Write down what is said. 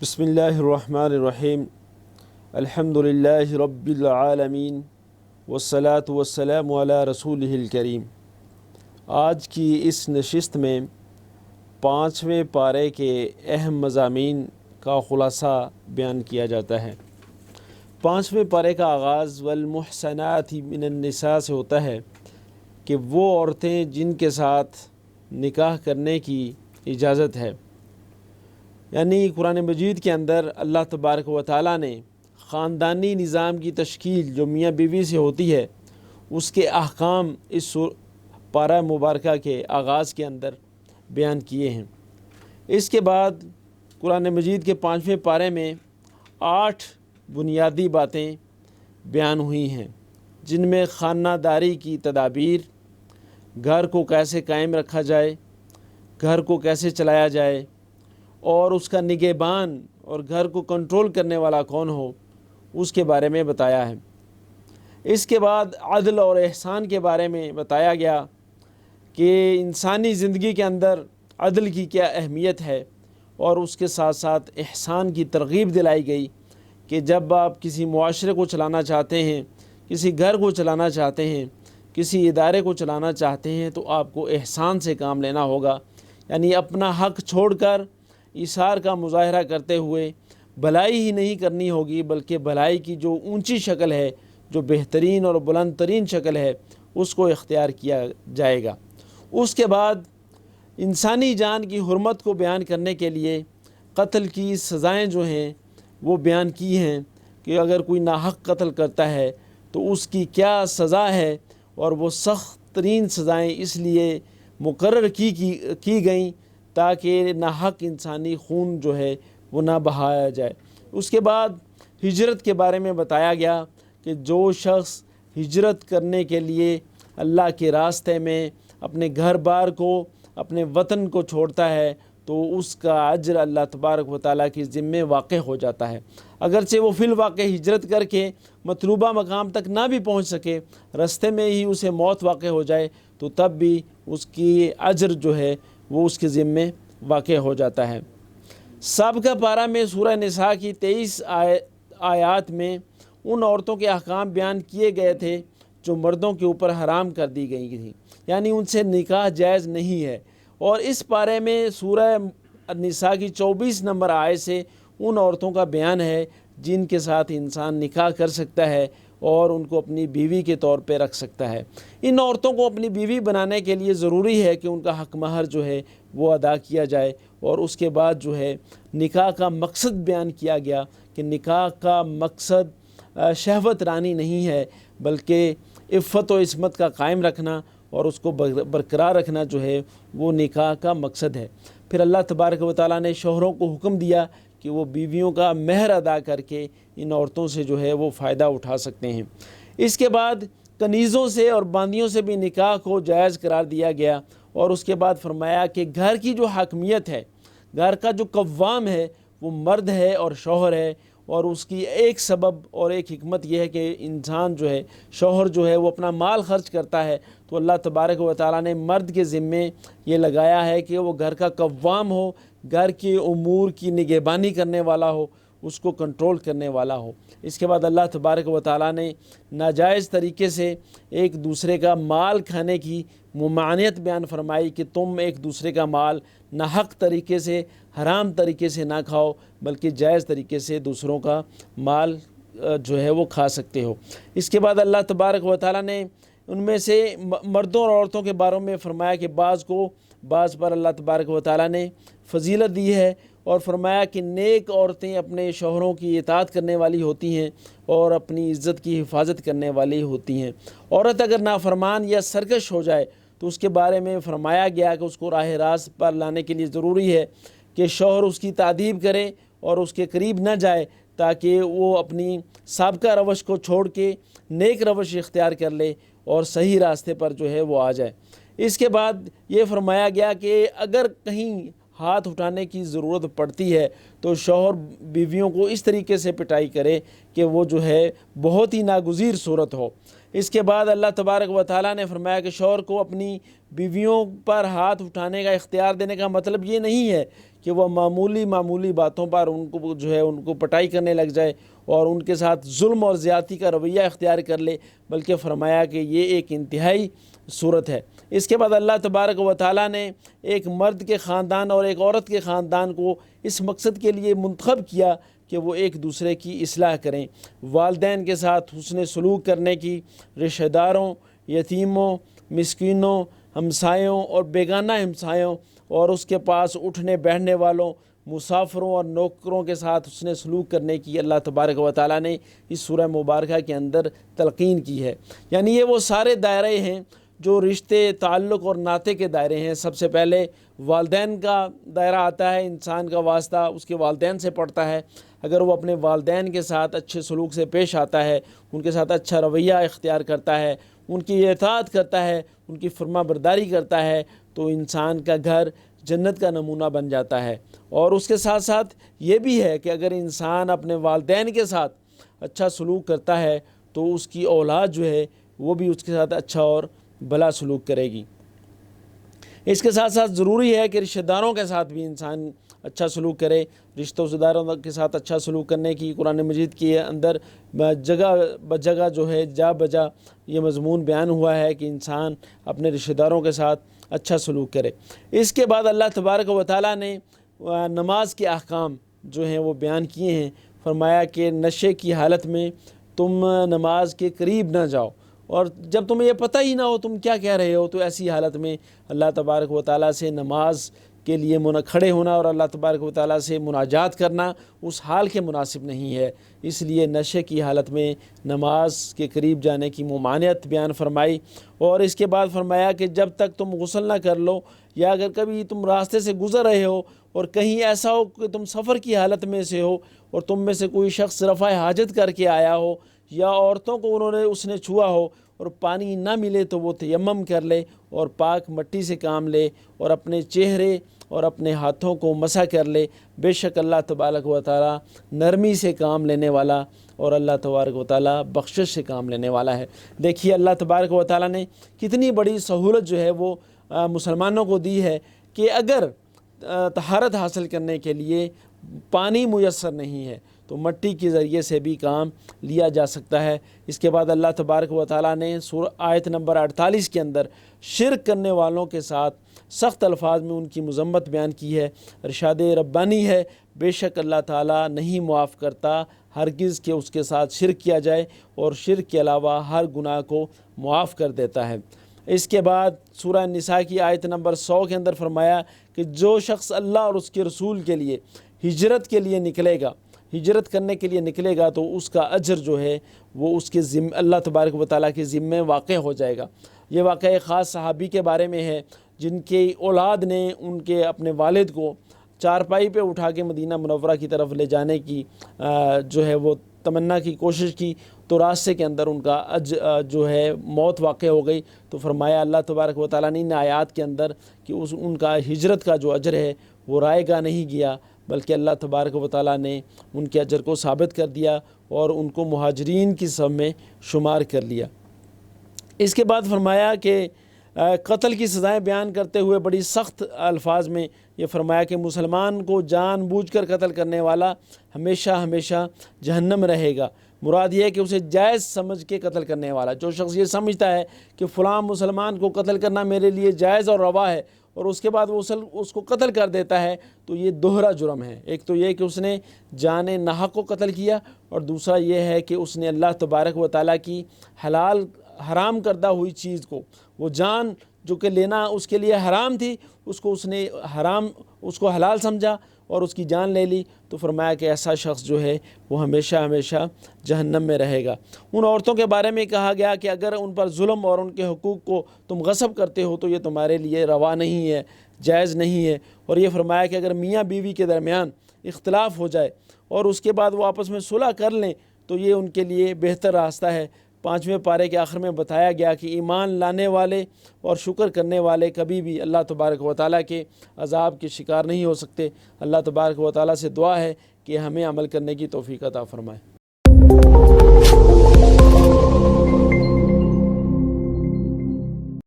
بسم اللہ الرحمن الرحیم الحمد للہ رب العالمین والصلاة والسلام علی رسولہ الکریم۔ آج کی اس نشست میں 5ویں پارے کے اہم مضامین کا خلاصہ بیان کیا جاتا ہے۔ 5ویں پارے کا آغاز والمحصنات من النساء سے ہوتا ہے کہ وہ عورتیں جن کے ساتھ نکاح کرنے کی اجازت ہے، یعنی قرآن مجید کے اندر اللہ تبارک و تعالیٰ نے خاندانی نظام کی تشکیل جو میاں بیوی سے ہوتی ہے اس کے احکام اس پارہ مبارکہ کے آغاز کے اندر بیان کیے ہیں۔ اس کے بعد قرآن مجید کے 5ویں پارے میں 8 بنیادی باتیں بیان ہوئی ہیں، جن میں خانہ داری کی تدابیر، گھر کو کیسے قائم رکھا جائے، گھر کو کیسے چلایا جائے، اور اس کا نگہبان اور گھر کو کنٹرول کرنے والا کون ہو، اس کے بارے میں بتایا ہے۔ اس کے بعد عدل اور احسان کے بارے میں بتایا گیا کہ انسانی زندگی کے اندر عدل کی کیا اہمیت ہے، اور اس کے ساتھ ساتھ احسان کی ترغیب دلائی گئی کہ جب آپ کسی معاشرے کو چلانا چاہتے ہیں، کسی گھر کو چلانا چاہتے ہیں، کسی ادارے کو چلانا چاہتے ہیں تو آپ کو احسان سے کام لینا ہوگا، یعنی اپنا حق چھوڑ کر ایثار کا مظاہرہ کرتے ہوئے بھلائی ہی نہیں کرنی ہوگی، بلکہ بھلائی کی جو اونچی شکل ہے، جو بہترین اور بلند ترین شکل ہے، اس کو اختیار کیا جائے گا۔ اس کے بعد انسانی جان کی حرمت کو بیان کرنے کے لیے قتل کی سزائیں جو ہیں وہ بیان کی ہیں کہ اگر کوئی ناحق قتل کرتا ہے تو اس کی کیا سزا ہے، اور وہ سخت ترین سزائیں اس لیے مقرر کی گئیں تاکہ ناحق انسانی خون جو ہے وہ نہ بہایا جائے۔ اس کے بعد ہجرت کے بارے میں بتایا گیا کہ جو شخص ہجرت کرنے کے لیے اللہ کے راستے میں اپنے گھر بار کو، اپنے وطن کو چھوڑتا ہے تو اس کا اجر اللہ تبارک و تعالیٰ کی ذمے واقع ہو جاتا ہے، اگرچہ وہ فی الواقع ہجرت کر کے مطلوبہ مقام تک نہ بھی پہنچ سکے، راستے میں ہی اسے موت واقع ہو جائے تو تب بھی اس کی اجر جو ہے وہ اس کے ذمے واقع ہو جاتا ہے۔ سابقہ پارہ میں سورہ نساء کی 23 آیات میں ان عورتوں کے احکام بیان کیے گئے تھے جو مردوں کے اوپر حرام کر دی گئی تھیں، یعنی ان سے نکاح جائز نہیں ہے، اور اس پارے میں سورہ نساء کی 24 نمبر آیت سے ان عورتوں کا بیان ہے جن کے ساتھ انسان نکاح کر سکتا ہے اور ان کو اپنی بیوی کے طور پہ رکھ سکتا ہے۔ ان عورتوں کو اپنی بیوی بنانے کے لیے ضروری ہے کہ ان کا حق مہر جو ہے وہ ادا کیا جائے، اور اس کے بعد جو ہے نکاح کا مقصد بیان کیا گیا کہ نکاح کا مقصد شہوت رانی نہیں ہے، بلکہ عفت و عصمت کا قائم رکھنا اور اس کو برقرار رکھنا جو ہے وہ نکاح کا مقصد ہے۔ پھر اللہ تبارک و تعالیٰ نے شوہروں کو حکم دیا کہ وہ بیویوں کا مہر ادا کر کے ان عورتوں سے جو ہے وہ فائدہ اٹھا سکتے ہیں۔ اس کے بعد کنیزوں سے اور باندیوں سے بھی نکاح کو جائز قرار دیا گیا، اور اس کے بعد فرمایا کہ گھر کی جو حاکمیت ہے، گھر کا جو قوام ہے وہ مرد ہے اور شوہر ہے، اور اس کی ایک سبب اور ایک حکمت یہ ہے کہ انسان جو ہے، شوہر جو ہے وہ اپنا مال خرچ کرتا ہے تو اللہ تبارک و تعالیٰ نے مرد کے ذمے یہ لگایا ہے کہ وہ گھر کا قوام ہو، گھر کے امور کی نگہبانی کرنے والا ہو، اس کو کنٹرول کرنے والا ہو۔ اس کے بعد اللہ تبارک و تعالیٰ نے ناجائز طریقے سے ایک دوسرے کا مال کھانے کی ممانعت بیان فرمائی کہ تم ایک دوسرے کا مال ناحق طریقے سے، حرام طریقے سے نہ کھاؤ، بلکہ جائز طریقے سے دوسروں کا مال جو ہے وہ کھا سکتے ہو۔ اس کے بعد اللہ تبارک و تعالیٰ نے ان میں سے مردوں اور عورتوں کے بارے میں فرمایا کہ بعض پر اللہ تبارک و تعالیٰ نے فضیلت دی ہے، اور فرمایا کہ نیک عورتیں اپنے شوہروں کی اطاعت کرنے والی ہوتی ہیں اور اپنی عزت کی حفاظت کرنے والی ہوتی ہیں۔ عورت اگر نافرمان یا سرکش ہو جائے تو اس کے بارے میں فرمایا گیا کہ اس کو راہ راست پر لانے کے لیے ضروری ہے کہ شوہر اس کی تادیب کرے اور اس کے قریب نہ جائے تاکہ وہ اپنی سابقہ روش کو چھوڑ کے نیک روش اختیار کر لے اور صحیح راستے پر جو ہے وہ آ جائے۔ اس کے بعد یہ فرمایا گیا کہ اگر کہیں ہاتھ اٹھانے کی ضرورت پڑتی ہے تو شوہر بیویوں کو اس طریقے سے پٹائی کرے کہ وہ جو ہے بہت ہی ناگزیر صورت ہو۔ اس کے بعد اللہ تبارک و تعالیٰ نے فرمایا کہ شوہر کو اپنی بیویوں پر ہاتھ اٹھانے کا اختیار دینے کا مطلب یہ نہیں ہے کہ وہ معمولی باتوں پر ان کو پٹائی کرنے لگ جائے اور ان کے ساتھ ظلم اور زیادتی کا رویہ اختیار کر لے، بلکہ فرمایا کہ یہ ایک انتہائی صورت ہے۔ اس کے بعد اللہ تبارک و تعالیٰ نے ایک مرد کے خاندان اور ایک عورت کے خاندان کو اس مقصد کے لیے منتخب کیا کہ وہ ایک دوسرے کی اصلاح کریں، والدین کے ساتھ حسن سلوک کرنے کی، رشتہ داروں، یتیموں، مسکینوں، ہمسایوں اور بیگانہ ہمسایوں اور اس کے پاس اٹھنے بیٹھنے والوں، مسافروں اور نوکروں کے ساتھ حسن سلوک کرنے کی اللہ تبارک و تعالیٰ نے اس سورہ مبارکہ کے اندر تلقین کی ہے۔ یعنی یہ وہ سارے دائرے ہیں جو رشتے، تعلق اور ناطے کے دائرے ہیں۔ سب سے پہلے والدین کا دائرہ آتا ہے، انسان کا واسطہ اس کے والدین سے پڑتا ہے۔ اگر وہ اپنے والدین کے ساتھ اچھے سلوک سے پیش آتا ہے، ان کے ساتھ اچھا رویہ اختیار کرتا ہے، ان کی اطاعت کرتا ہے، ان کی فرما برداری کرتا ہے، تو انسان کا گھر جنت کا نمونہ بن جاتا ہے۔ اور اس کے ساتھ ساتھ یہ بھی ہے کہ اگر انسان اپنے والدین کے ساتھ اچھا سلوک کرتا ہے تو اس کی اولاد جو ہے وہ بھی اس کے ساتھ اچھا اور بھلا سلوک کرے گی۔ اس کے ساتھ ساتھ ضروری ہے کہ رشتہ داروں کے ساتھ بھی انسان اچھا سلوک کرے۔ رشتوں داروں کے ساتھ اچھا سلوک کرنے کی قرآن مجید کے اندر جگہ بجگہ جو ہے جا بجا یہ مضمون بیان ہوا ہے کہ انسان اپنے رشتہ داروں کے ساتھ اچھا سلوک کرے۔ اس کے بعد اللہ تبارک و تعالیٰ نے نماز کے احکام جو ہیں وہ بیان کیے ہیں۔ فرمایا کہ نشے کی حالت میں تم نماز کے قریب نہ جاؤ، اور جب تمہیں یہ پتہ ہی نہ ہو تم کیا کہہ رہے ہو، تو ایسی حالت میں اللہ تبارک و تعالیٰ سے نماز کے لیے کھڑے ہونا اور اللہ تبارک و تعالیٰ سے مناجات کرنا اس حال کے مناسب نہیں ہے۔ اس لیے نشے کی حالت میں نماز کے قریب جانے کی ممانعت بیان فرمائی۔ اور اس کے بعد فرمایا کہ جب تک تم غسل نہ کر لو، یا اگر کبھی تم راستے سے گزر رہے ہو اور کہیں ایسا ہو کہ تم سفر کی حالت میں سے ہو اور تم میں سے کوئی شخص رفع حاجت کر کے آیا ہو، یا عورتوں کو اس نے چھوا ہو اور پانی نہ ملے، تو وہ تیمم کر لے اور پاک مٹی سے کام لے اور اپنے چہرے اور اپنے ہاتھوں کو مسح کر لے۔ بے شک اللہ تبارک و تعالیٰ نرمی سے کام لینے والا اور اللہ تبارک و تعالیٰ بخشش سے کام لینے والا ہے۔ دیکھیے اللہ تبارک و تعالیٰ نے کتنی بڑی سہولت جو ہے وہ مسلمانوں کو دی ہے کہ اگر طہارت حاصل کرنے کے لیے پانی میسر نہیں ہے تو مٹی کے ذریعے سے بھی کام لیا جا سکتا ہے۔ اس کے بعد اللہ تبارک و تعالیٰ نے آیت نمبر 48 کے اندر شرک کرنے والوں کے ساتھ سخت الفاظ میں ان کی مذمت بیان کی ہے۔ ارشاد ربانی ہے، بے شک اللہ تعالیٰ نہیں معاف کرتا ہرگز کہ اس کے ساتھ شرک کیا جائے، اور شرک کے علاوہ ہر گناہ کو معاف کر دیتا ہے۔ اس کے بعد سورہ نساء کی آیت نمبر 100 کے اندر فرمایا کہ جو شخص اللہ اور اس کے رسول کے لیے ہجرت کے لیے نکلے گا، ہجرت کرنے کے لیے نکلے گا، تو اس کا اجر جو ہے وہ اس کے اللہ تبارک و تعالیٰ کے ذمے واقع ہو جائے گا۔ یہ واقعہ ایک خاص صحابی کے بارے میں ہے جن کی اولاد نے ان کے اپنے والد کو چارپائی پہ اٹھا کے مدینہ منورہ کی طرف لے جانے کی جو ہے وہ تمنا کی کوشش کی، تو راستے کے اندر ان کا جو ہے موت واقع ہو گئی۔ تو فرمایا اللہ تبارک و تعالیٰ نے ان آیات کے اندر کہ ان کا ہجرت کا جو اجر ہے وہ رائے گاہ نہیں گیا، بلکہ اللہ تبارک و تعالیٰ نے ان کے اجر کو ثابت کر دیا اور ان کو مہاجرین کی صف میں شمار کر لیا۔ اس کے بعد فرمایا کہ قتل کی سزائیں بیان کرتے ہوئے بڑی سخت الفاظ میں یہ فرمایا کہ مسلمان کو جان بوجھ کر قتل کرنے والا ہمیشہ ہمیشہ جہنم رہے گا۔ مراد یہ ہے کہ اسے جائز سمجھ کے قتل کرنے والا، جو شخص یہ سمجھتا ہے کہ فلاں مسلمان کو قتل کرنا میرے لیے جائز اور روا ہے، اور اس کے بعد وہ اس کو قتل کر دیتا ہے، تو یہ دوہرا جرم ہے۔ ایک تو یہ کہ اس نے جان ناحق کو قتل کیا، اور دوسرا یہ ہے کہ اس نے اللہ تبارک و تعالیٰ کی حرام کردہ ہوئی چیز کو، وہ جان جو کہ لینا اس کے لیے حرام تھی، اس نے حلال سمجھا اور اس کی جان لے لی، تو فرمایا کہ ایسا شخص جو ہے وہ ہمیشہ ہمیشہ جہنم میں رہے گا۔ ان عورتوں کے بارے میں کہا گیا کہ اگر ان پر ظلم اور ان کے حقوق کو تم غصب کرتے ہو تو یہ تمہارے لیے روا نہیں ہے، جائز نہیں ہے۔ اور یہ فرمایا کہ اگر میاں بیوی کے درمیان اختلاف ہو جائے اور اس کے بعد وہ آپس میں صلح کر لیں تو یہ ان کے لیے بہتر راستہ ہے۔ 5ویں پارے کے آخر میں بتایا گیا کہ ایمان لانے والے اور شکر کرنے والے کبھی بھی اللہ تبارک و تعالیٰ کے عذاب کے شکار نہیں ہو سکتے۔ اللہ تبارک و تعالیٰ سے دعا ہے کہ ہمیں عمل کرنے کی توفیق عطا فرمائے۔